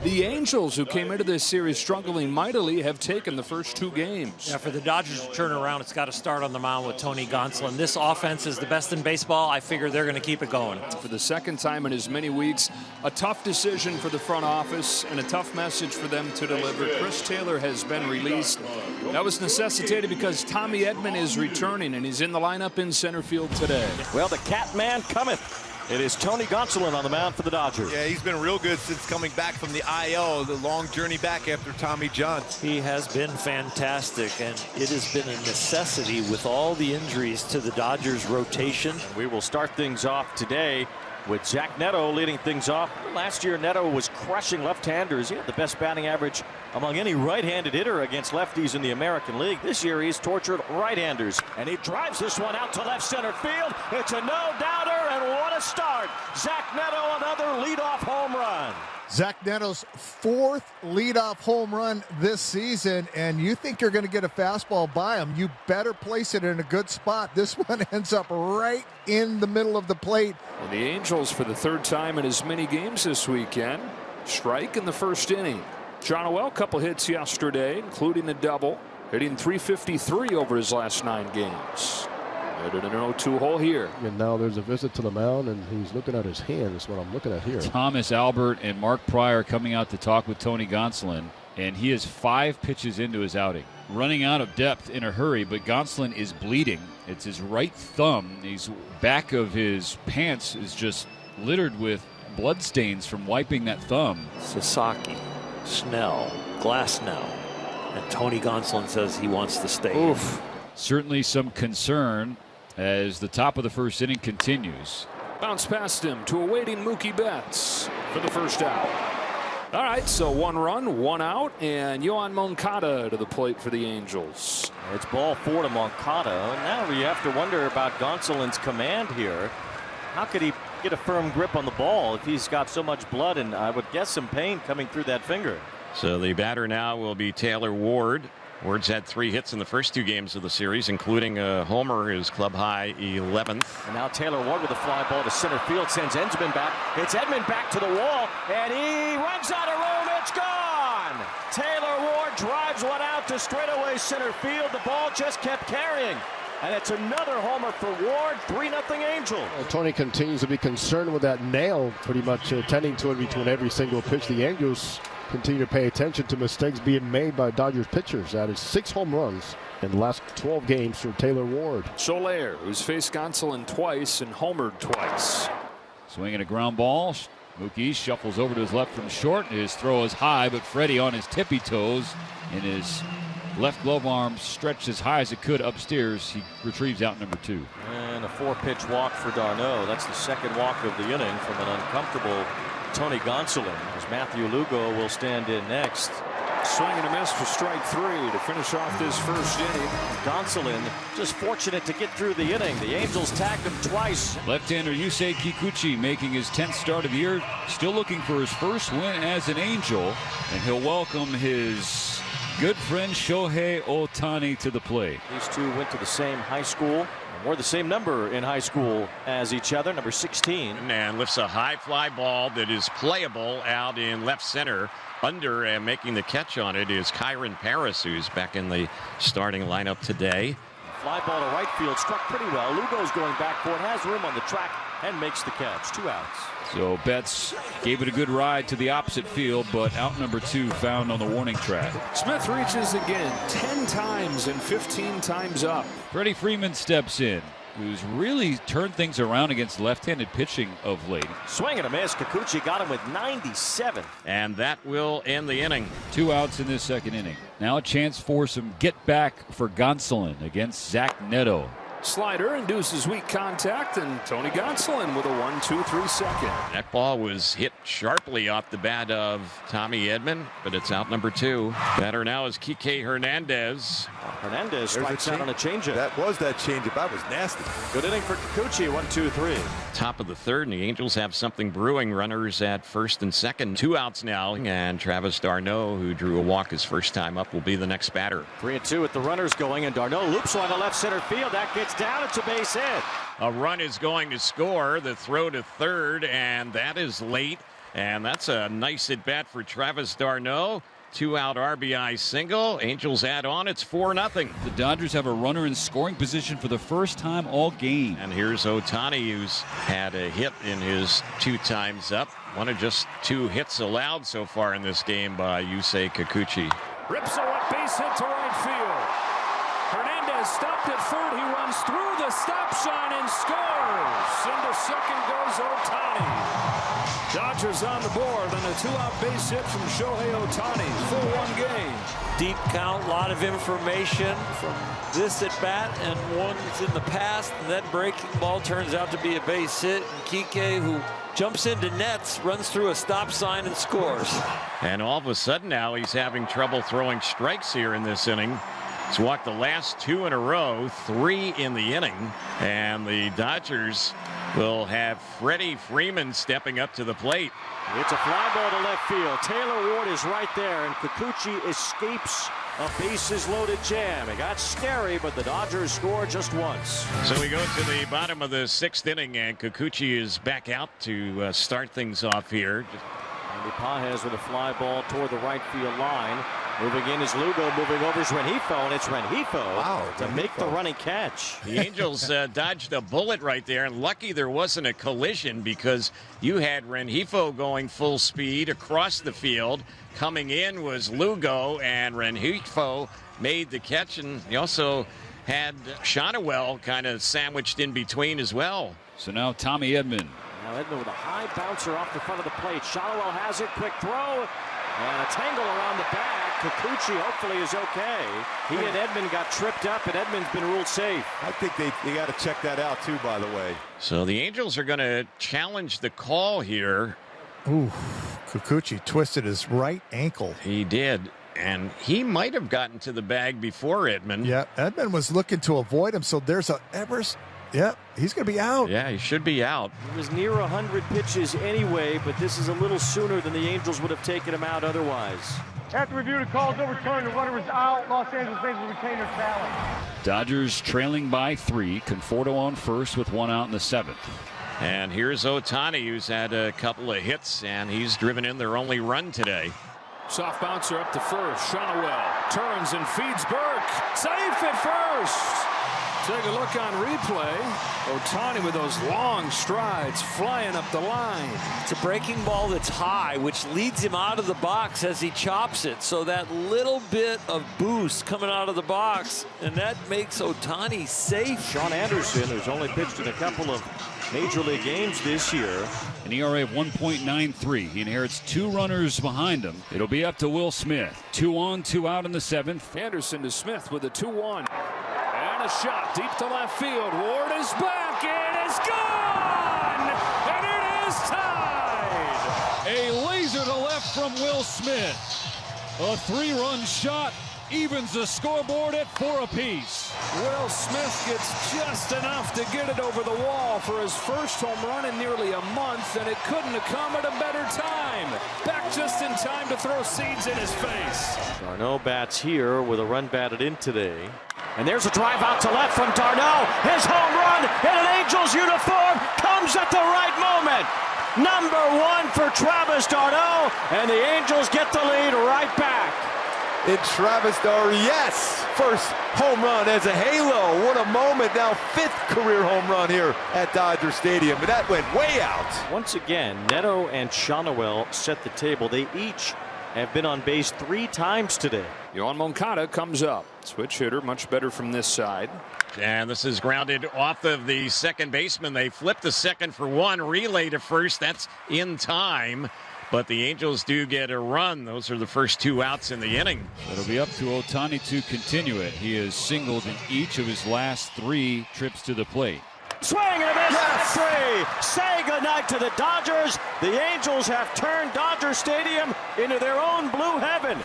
The Angels, who came into this series struggling mightily, have taken the first 2 games. Yeah, for the Dodgers to turn around, it's got to start on the mound with Tony Gonsolin. This offense is the best in baseball. I figure they're going to keep it going. For the second time in as many weeks, a tough decision for the front office and a tough message for them to deliver. Chris Taylor has been released. That was necessitated because Tommy Edman is returning, and he's in the lineup in center field today. Well, the cat man cometh. It is Tony Gonsolin on the mound for the Dodgers. Yeah, he's been real good since coming back from the IL, the long journey back after Tommy John. He has been fantastic, and it has been a necessity with all the injuries to the Dodgers rotation. We will start things off today with Zach Neto leading things off. Last year, Neto was crushing left-handers. He had the best batting average among any right-handed hitter against lefties in the American League. This year, he's tortured right-handers. And he drives this one out to left center field. It's a no-doubter, and what a start. Zach Neto, another leadoff home run. Zach Neto's 4th leadoff home run this season, and you think you're going to get a fastball by him, you better place it in a good spot. This one ends up right in the middle of the plate. And the Angels, for the 3rd time in as many games this weekend, strike in the first inning. John Noel, couple hits yesterday, including a double, hitting .353 over his last 9 games. Headed in an 0-2 hole here. And now there's a visit to the mound, and he's looking at his hand. That's what I'm looking at here. Thomas Albert and Mark Pryor coming out to talk with Tony Gonsolin, and he is 5 pitches into his outing. Running out of depth in a hurry, but Gonsolin is bleeding. It's his right thumb. His back of his pants is just littered with blood stains from wiping that thumb. Sasaki, Snell, Glasnow, and Tony Gonsolin says he wants to stay. Oof. Certainly some concern as the top of the first inning continues. Bounce past him to a waiting Mookie Betts for the first out. All right, so 1 run, 1 out, and Yohan Moncada to the plate for the Angels. It's ball 4 to Moncada, and now you have to wonder about Gonsolin's command here. How could he get a firm grip on the ball if he's got so much blood and I would guess some pain coming through that finger? So the batter now will be Taylor Ward. Ward's had 3 hits in the first 2 games of the series, including a homer, his club high 11th. And now Taylor Ward with a fly ball to center field, sends Edman back. It's Edman back to the wall, and he runs out of room. It's gone. Taylor Ward drives one out to straightaway center field. The ball just kept carrying. And it's another homer for Ward, 3-0 Angel. Well, Tony continues to be concerned with that nail, pretty much tending to it between every single pitch. The Angels continue to pay attention to mistakes being made by Dodgers pitchers. That is 6 home runs in the last 12 games for Taylor Ward. Soler, who's faced Gonsolin twice and homered twice. Swinging a ground ball. Mookie shuffles over to his left from short. His throw is high, but Freddie on his tippy toes and his left glove arm stretched as high as it could upstairs. He retrieves out number 2. And a 4-pitch walk for d'Arnaud. That's the 2nd walk of the inning from an uncomfortable Tony Gonsolin, as Matthew Lugo will stand in next. Swing and a miss for strike 3 to finish off this first inning. Gonsolin just fortunate to get through the inning. The Angels tagged him twice. Left-hander Yusei Kikuchi making his 10th start of the year, still looking for his first win as an Angel, and he'll welcome his good friend Shohei Ohtani to the plate. These two went to the same high school. Or the same number in high school as each other, number 16. And lifts a high fly ball that is playable out in left center. Under and making the catch on it is Kyron Paris, who's back in the starting lineup today. Fly ball to right field, struck pretty well. Lugo's going back for it, has room on the track, and makes the catch. 2 outs. So Betts gave it a good ride to the opposite field, but out number 2 found on the warning track. Smith reaches again 10 times and 15 times up. Freddie Freeman steps in, who's really turned things around against left-handed pitching of late. Swing and a miss. Kikuchi got him with 97. And that will end the inning. 2 outs in this 2nd inning. Now a chance for some get-back for Gonsolin against Zach Neto. Slider induces weak contact, and Tony Gonsolin with a 1-2-3 second. That ball was hit sharply off the bat of Tommy Edman, but it's out number 2. Batter now is Kike Hernandez. Hernandez strikes out on a changeup. That was that changeup. That was nasty. Good inning for Kikuchi. 1-2-3. Top of the 3rd, and the Angels have something brewing. Runners at 1st and 2nd. 2 outs now, and Travis d'Arnaud, who drew a walk his first time up, will be the next batter. 3-2 with the runners going, and d'Arnaud loops one to left center field. That gets down. It's a base hit. A run is going to score. The throw to 3rd, and that is late. And that's a nice at bat for Travis d'Arnaud. 2-out RBI single. Angels add on. It's 4-0. The Dodgers have a runner in scoring position for the first time all game. And here's Ohtani, who's had a hit in his 2 times up. One of just 2 hits allowed so far in this game by Yusei Kikuchi. Rips a base hit to right field. Hernandez stopped at third. He runs through the stop sign and scores. Into second goes Ohtani. Dodgers on the board on a 2-out base hit from Shohei Ohtani. Full 1 game. Deep count, a lot of information from this at bat and one's in the past. And that breaking ball turns out to be a base hit. And Kike, who jumps into nets, runs through a stop sign and scores. And all of a sudden now he's having trouble throwing strikes here in this inning. He's walked the last 2 in a row, 3 in the inning. And the Dodgers will have Freddie Freeman stepping up to the plate. It's a fly ball to left field. Taylor Ward is right there, and Kikuchi escapes a bases-loaded jam. It got scary, but the Dodgers score just once. So we go to the bottom of the 6th inning, and Kikuchi is back out to start things off here. Andy Pages with a fly ball toward the right field line. Moving in is Lugo, moving over is Rengifo, and it's Rengifo to make the running catch. The Angels dodged a bullet right there, and lucky there wasn't a collision because you had Rengifo going full speed across the field. Coming in was Lugo, and Rengifo made the catch, and he also had Shonowell kind of sandwiched in between as well. So now Tommy Edman. Now Edman with a high bouncer off the front of the plate. Shonowell has it, quick throw, and a tangle around the bag. Kikuchi hopefully is okay. He and Edman got tripped up, and Edman's been ruled safe. I think they got to check that out too, by the way. So the Angels are going to challenge the call here. Ooh, Kikuchi twisted his right ankle. He did, and he might have gotten to the bag before Edman. Yeah, Edman was looking to avoid him, so there's a he's going to be out. Yeah, he should be out. He was near 100 pitches anyway, but this is a little sooner than the Angels would have taken him out otherwise. After review, the call is overturned. The runner was out. Los Angeles Angels retain their challenge. Dodgers trailing by 3. Conforto on first with 1 out in the 7th. And here's Ohtani, who's had a couple of hits, and he's driven in their only run today. Soft bouncer up to first. Shonowell turns and feeds Burke. Safe at first. Take a look on replay. Ohtani with those long strides flying up the line. It's a breaking ball that's high, which leads him out of the box as he chops it. So that little bit of boost coming out of the box, and that makes Ohtani safe. Sean Anderson, who's only pitched in a couple of Major League games this year. An ERA of 1.93. He inherits 2 runners behind him. It'll be up to Will Smith. 2 on, 2 out in the 7th. Anderson to Smith with a 2-1. And a shot deep to left field. Ward is back. It is gone. And it is tied. A laser to left from Will Smith. A 3-run shot evens the scoreboard at 4 apiece. Will Smith gets just enough to get it over the wall for his first home run in nearly a month, and it couldn't have come at a better time. Back just in time to throw seeds in his face. d'Arnaud bats here with a run batted in today. And there's a drive out to left from d'Arnaud. His home run in an Angels uniform comes at the right moment. Number 1 for Travis d'Arnaud, and the Angels get the lead right back. It's Travis d'Arnaud, yes! First home run as a halo. What a moment. Now 5th career home run here at Dodger Stadium, but that went way out. Once again, Neto and Shonowell set the table. They each have been on base 3 times today. Yohan Moncada comes up. Switch hitter, much better from this side. And this is grounded off of the second baseman. They flip the second for 1, relay to first. That's in time. But the Angels do get a run. Those are the first 2 outs in the inning. It'll be up to Ohtani to continue it. He has singled in each of his last 3 trips to the plate. Swing and a miss at 3. Say goodnight to the Dodgers. The Angels have turned Dodger Stadium into their own blue heaven.